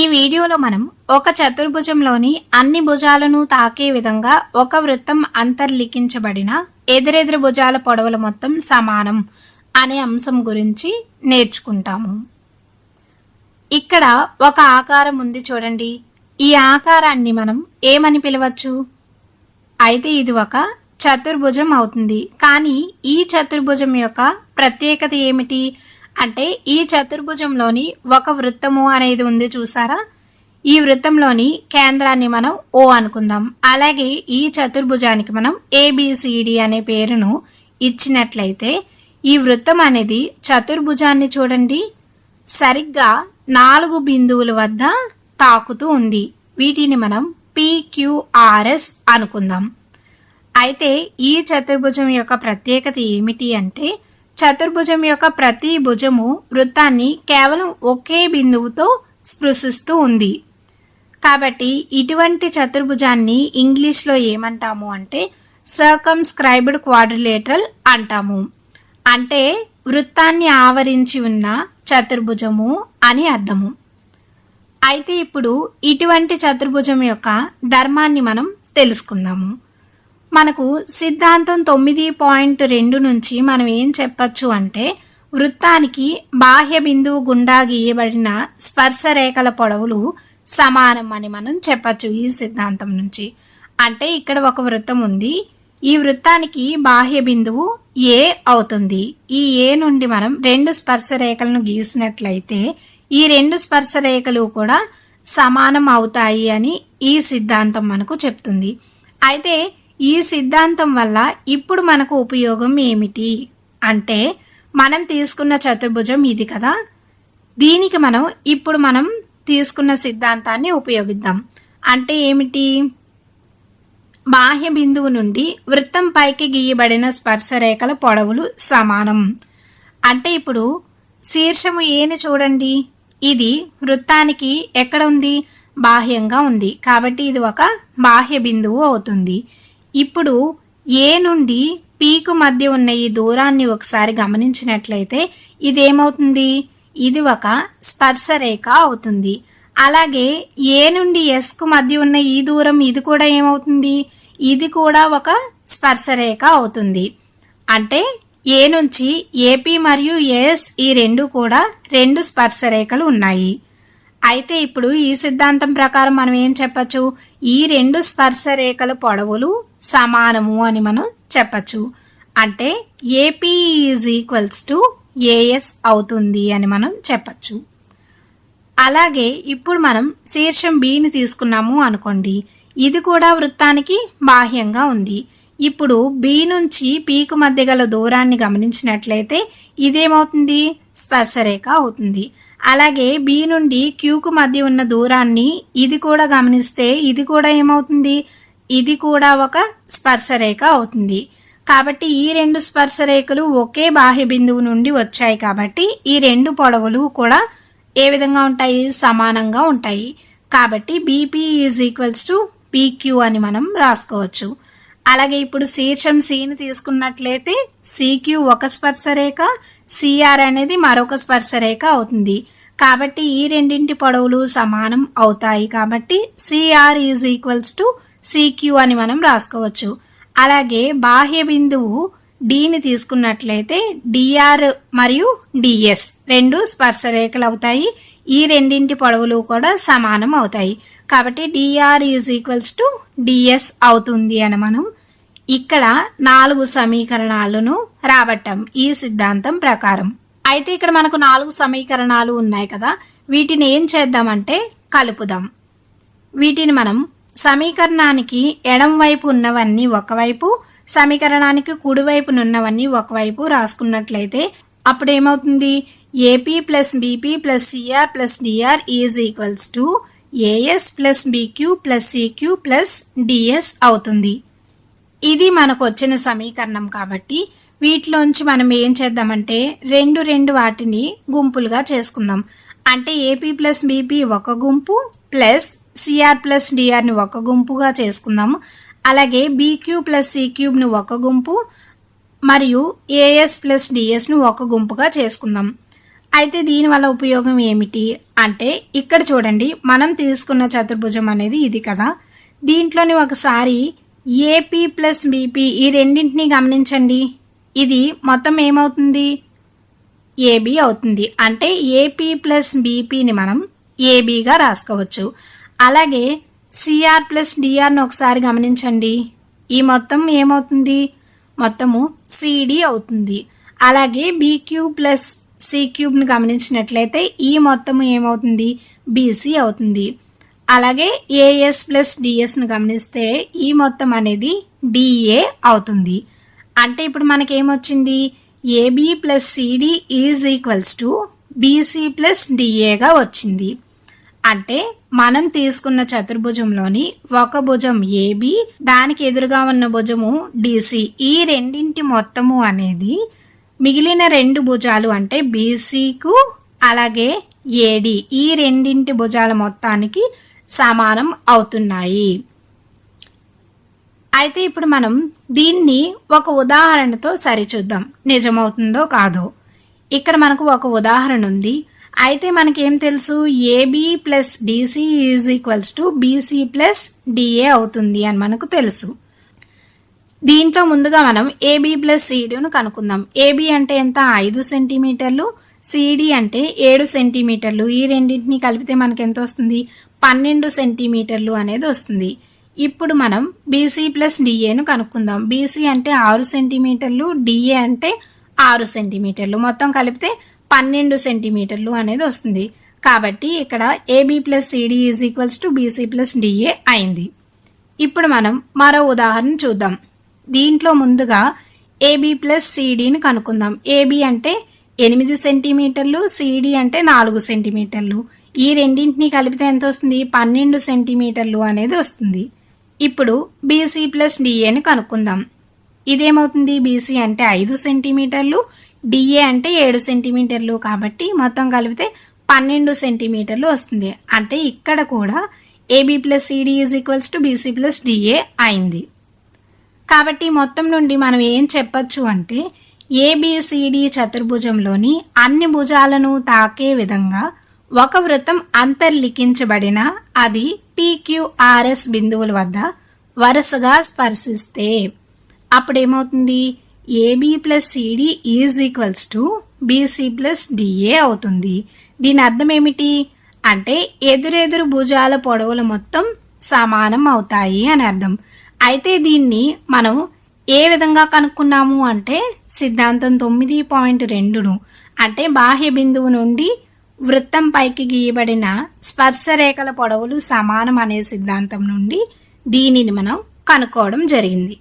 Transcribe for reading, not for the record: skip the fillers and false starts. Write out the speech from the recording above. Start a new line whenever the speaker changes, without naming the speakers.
ఈ వీడియోలో మనం ఒక చతుర్భుజంలోని అన్ని భుజాలను తాకే విధంగా ఒక వృత్తం అంతర్లిఖించబడిన ఎదురెదురు భుజాల పొడవుల మొత్తం సమానం అనే అంశం గురించి నేర్చుకుంటాము. ఇక్కడ ఒక ఆకారం ఉంది చూడండి. ఈ ఆకారాన్ని మనం ఏమని పిలవచ్చు? అయితే ఇది ఒక చతుర్భుజం అవుతుంది. కానీ ఈ చతుర్భుజం యొక్క ప్రత్యేకత ఏమిటి అంటే ఈ చతుర్భుజంలోని ఒక వృత్తము అనేది ఉంది చూసారా? ఈ వృత్తంలోని కేంద్రాన్ని మనం ఓ అనుకుందాం. అలాగే ఈ చతుర్భుజానికి మనం ఏబిసిడి అనే పేరును ఇచ్చినట్లయితే ఈ వృత్తం అనేది చతుర్భుజాన్ని చూడండి సరిగ్గా 4 బిందువుల వద్ద తాకుతూ ఉంది. వీటిని మనం PQRS అనుకుందాం. అయితే ఈ చతుర్భుజం యొక్క ప్రత్యేకత ఏమిటి అంటే చతుర్భుజం యొక్క ప్రతి భుజము వృత్తాన్ని కేవలం ఒకే బిందువుతో స్పృశిస్తూ ఉంది. కాబట్టి ఇటువంటి చతుర్భుజాన్ని ఇంగ్లీష్లో ఏమంటాము అంటే సర్కమ్స్క్రైబ్డ్ క్వాడ్రిలేటరల్ అంటాము. అంటే వృత్తాన్ని ఆవరించి ఉన్న చతుర్భుజము అని అర్థము. అయితే ఇప్పుడు ఇటువంటి చతుర్భుజం యొక్క ధర్మాన్ని మనం తెలుసుకుందాము. మనకు సిద్ధాంతం 9.2 నుంచి మనం ఏం చెప్పచ్చు అంటే వృత్తానికి బాహ్య బిందువు గుండా గీయబడిన స్పర్శ రేఖల పొడవులు సమానం అని మనం చెప్పచ్చు ఈ సిద్ధాంతం నుంచి. అంటే ఇక్కడ ఒక వృత్తం ఉంది. ఈ వృత్తానికి బాహ్య బిందువు ఏ అవుతుంది. ఈ ఏ నుండి మనం 2 స్పర్శ రేఖలను గీసినట్లయితే ఈ 2 స్పర్శ రేఖలు కూడా సమానం అవుతాయి అని ఈ సిద్ధాంతం మనకు చెప్తుంది. అయితే ఈ సిద్ధాంతం వల్ల ఇప్పుడు మనకు ఉపయోగం ఏమిటి అంటే మనం తీసుకున్న చతుర్భుజం ఇది కదా, దీనికి ఇప్పుడు మనం తీసుకున్న సిద్ధాంతాన్ని ఉపయోగిద్దాం. అంటే ఏమిటి? బాహ్య బిందువు నుండి వృత్తం పైకి గీయబడిన స్పర్శ రేఖల పొడవులు సమానం. అంటే ఇప్పుడు శీర్షము ఏని చూడండి, ఇది వృత్తానికి ఎక్కడ ఉంది? బాహ్యంగా ఉంది. కాబట్టి ఇది ఒక బాహ్య బిందువు అవుతుంది. ఇప్పుడు ఏ నుండి పీకు మధ్య ఉన్న ఈ దూరాన్ని ఒకసారి గమనించినట్లయితే ఇదేమవుతుంది? ఇది ఒక స్పర్శ రేఖ అవుతుంది. అలాగే ఏ నుండి ఎస్కు మధ్య ఉన్న ఈ దూరం ఇది కూడా ఏమవుతుంది? ఇది కూడా ఒక స్పర్శ రేఖ అవుతుంది. అంటే ఏ నుంచి ఏపీ మరియు ఏఎస్ ఈ రెండు కూడా 2 స్పర్శ రేఖలు ఉన్నాయి. అయితే ఇప్పుడు ఈ సిద్ధాంతం ప్రకారం మనం ఏం చెప్పచ్చు? ఈ 2 స్పర్శ రేఖల పొడవులు సమానము అని మనం చెప్పచ్చు. అంటే AP is equals to AS అవుతుంది అని మనం చెప్పచ్చు. అలాగే ఇప్పుడు మనం శీర్షం బిని తీసుకున్నాము అనుకోండి. ఇది కూడా వృత్తానికి బాహ్యంగా ఉంది. ఇప్పుడు బి నుంచి పీకు మధ్య గల దూరాన్ని గమనించినట్లయితే ఇదేమవుతుంది? స్పర్శరేఖ అవుతుంది. అలాగే బి నుండి క్యూకు మధ్య ఉన్న దూరాన్ని ఇది కూడా గమనిస్తే ఇది కూడా ఏమవుతుంది? ఇది కూడా ఒక స్పర్శరేఖ అవుతుంది. కాబట్టి ఈ 2 స్పర్శరేఖలు ఒకే బాహ్య బిందువు నుండి వచ్చాయి. కాబట్టి ఈ 2 పొడవులు కూడా ఏ విధంగా ఉంటాయి? సమానంగా ఉంటాయి. కాబట్టి BP is equals to PQ అని మనం రాసుకోవచ్చు. అలాగే ఇప్పుడు శీర్షం సిని తీసుకున్నట్లయితే సిక్యూ ఒక స్పర్శరేఖ, సిఆర్ అనేది మరొక స్పర్శరేఖ అవుతుంది. కాబట్టి ఈ రెండింటి పొడవులు సమానం అవుతాయి. కాబట్టి CR is equals to CQ అని మనం రాసుకోవచ్చు. అలాగే బాహ్య బిందువు డిని తీసుకున్నట్లయితే డిఆర్ మరియు డిఎస్ 2 స్పర్శ రేఖలు అవుతాయి. ఈ రెండింటి పొడవులు కూడా సమానం అవుతాయి. కాబట్టి DR is equals to DS అవుతుంది అని మనం ఇక్కడ 4 సమీకరణాలను రాబట్టాం ఈ సిద్ధాంతం ప్రకారం. అయితే ఇక్కడ మనకు 4 సమీకరణాలు ఉన్నాయి కదా, వీటిని ఏం చేద్దామంటే కలుపుదాం. వీటిని మనం సమీకరణానికి ఎడం వైపు ఉన్నవన్నీ ఒకవైపు, సమీకరణానికి కుడివైపునున్నవన్నీ ఒకవైపు రాసుకున్నట్లయితే అప్పుడు ఏమవుతుంది? AP plus BP plus CR plus DR is equals to AS plus BQ plus CQ plus DS అవుతుంది. ఇది మనకు వచ్చిన సమీకరణం. కాబట్టి వీటిలోంచి మనం ఏం చేద్దామంటే 2 వాటిని గుంపులుగా చేసుకుందాం. అంటే ఏపీ ప్లస్ బీపీ ఒక గుంపు ప్లస్ సిఆర్ ప్లస్ డిఆర్ని ఒక గుంపుగా చేసుకుందాము. అలాగే బీక్యూ ప్లస్ సిక్యూబ్ని ఒక గుంపు మరియు ఏఎస్ ప్లస్ డిఎస్ను ఒక గుంపుగా చేసుకుందాం. అయితే దీనివల్ల ఉపయోగం ఏమిటి అంటే ఇక్కడ చూడండి, మనం తీసుకున్న చతుర్భుజం అనేది ఇది కదా, దీంట్లోని ఒకసారి ఏపీ ప్లస్ బీపీ ఈ రెండింటిని గమనించండి. ఇది మొత్తం ఏమవుతుంది, ఏబీ అవుతుంది. అంటే ఏపీ ప్లస్ బీపీని మనం ఏబీగా రాసుకోవచ్చు. అలాగే సిఆర్ ప్లస్ డిఆర్ని ఒకసారి గమనించండి, ఈ మొత్తం ఏమవుతుంది, మొత్తము సిడి అవుతుంది. అలాగే బీక్యూ ప్లస్ సి క్యూబ్ని గమనించినట్లయితే ఈ మొత్తము ఏమవుతుంది, బీసీ అవుతుంది. అలాగే ఏఎస్ ప్లస్ డిఎస్ని గమనిస్తే ఈ మొత్తం అనేది డిఏ అవుతుంది. అంటే ఇప్పుడు మనకేమొచ్చింది, AB plus CD is equals to BC plus డిఏగా వచ్చింది. అంటే మనం తీసుకున్న చతుర్భుజంలోని ఒక భుజం ఏబి, దానికి ఎదురుగా ఉన్న భుజము డిసి, ఈ రెండింటి మొత్తము అనేది మిగిలిన రెండు భుజాలు అంటే బీసీకు అలాగే ఏడి ఈ రెండింటి భుజాల మొత్తానికి సమానం అవుతున్నాయి. అయితే ఇప్పుడు మనం దీన్ని ఒక ఉదాహరణతో సరిచూద్దాం, నిజమవుతుందో కాదో. ఇక్కడ మనకు ఒక ఉదాహరణ ఉంది. అయితే మనకేం తెలుసు, AB plus DC is equals to BC plus DA అవుతుంది అని మనకు తెలుసు. దీంట్లో ముందుగా మనం ఏబి ప్లస్ సిడిను కనుక్కుందాం. ఏబి అంటే ఎంత, 5 సెంటీమీటర్లు, సిడి అంటే 7 సెంటీమీటర్లు. ఈ రెండింటిని కలిపితే మనకి ఎంత వస్తుంది, 12 సెంటీమీటర్లు అనేది వస్తుంది. ఇప్పుడు మనం బీసీ ప్లస్ డిఏను కనుక్కుందాం. బీసీ అంటే 6 సెంటీమీటర్లు, డిఏ అంటే 6 సెంటీమీటర్లు, మొత్తం కలిపితే 12 సెంటీమీటర్లు అనేది వస్తుంది. కాబట్టి ఇక్కడ AB plus CD is equals to BC plus DA అయింది. ఇప్పుడు మనం మరో ఉదాహరణ చూద్దాం. దీంట్లో ముందుగా ఏబి ప్లస్ సిడిని కనుక్కుందాం. ఏబి అంటే 8 సెంటీమీటర్లు, సిడి అంటే 4 సెంటీమీటర్లు. ఈ రెండింటిని కలిపితే ఎంత వస్తుంది, 12 సెంటీమీటర్లు అనేది వస్తుంది. ఇప్పుడు బీసీ ప్లస్ డిఏని కనుక్కుందాం. ఇదేమవుతుంది, బీసీ అంటే 5 సెంటీమీటర్లు, డిఏ అంటే 7 సెంటీమీటర్లు. కాబట్టి మొత్తం కలిపితే 12 సెంటీమీటర్లు వస్తుంది. అంటే ఇక్కడ కూడా AB plus CD is equals to BC plus DA అయింది. కాబట్టి మొత్తం నుండి మనం ఏం చెప్పచ్చు అంటే ఏబిసిడి చతుర్భుజంలోని అన్ని భుజాలను తాకే విధంగా ఒక వృత్తం అంతర్లిఖించబడిన అది పిక్యూఆర్ఎస్ బిందువుల వద్ద వరుసగా స్పర్శిస్తే అప్పుడేమవుతుంది, AB plus CD is equals to BC plus DA అవుతుంది. దీని అర్థం ఏమిటి అంటే ఎదురెదురు భుజాల పొడవుల మొత్తం సమానం అవుతాయి అని అర్థం. అయితే దీన్ని మనం ఏ విధంగా కనుక్కున్నాము అంటే సిద్ధాంతం 9.2ను అంటే బాహ్య బిందువు నుండి వృత్తం పైకి గీయబడిన స్పర్శరేఖల పొడవులు సమానం అనే సిద్ధాంతం నుండి దీనిని మనం కనుక్కోవడం జరిగింది.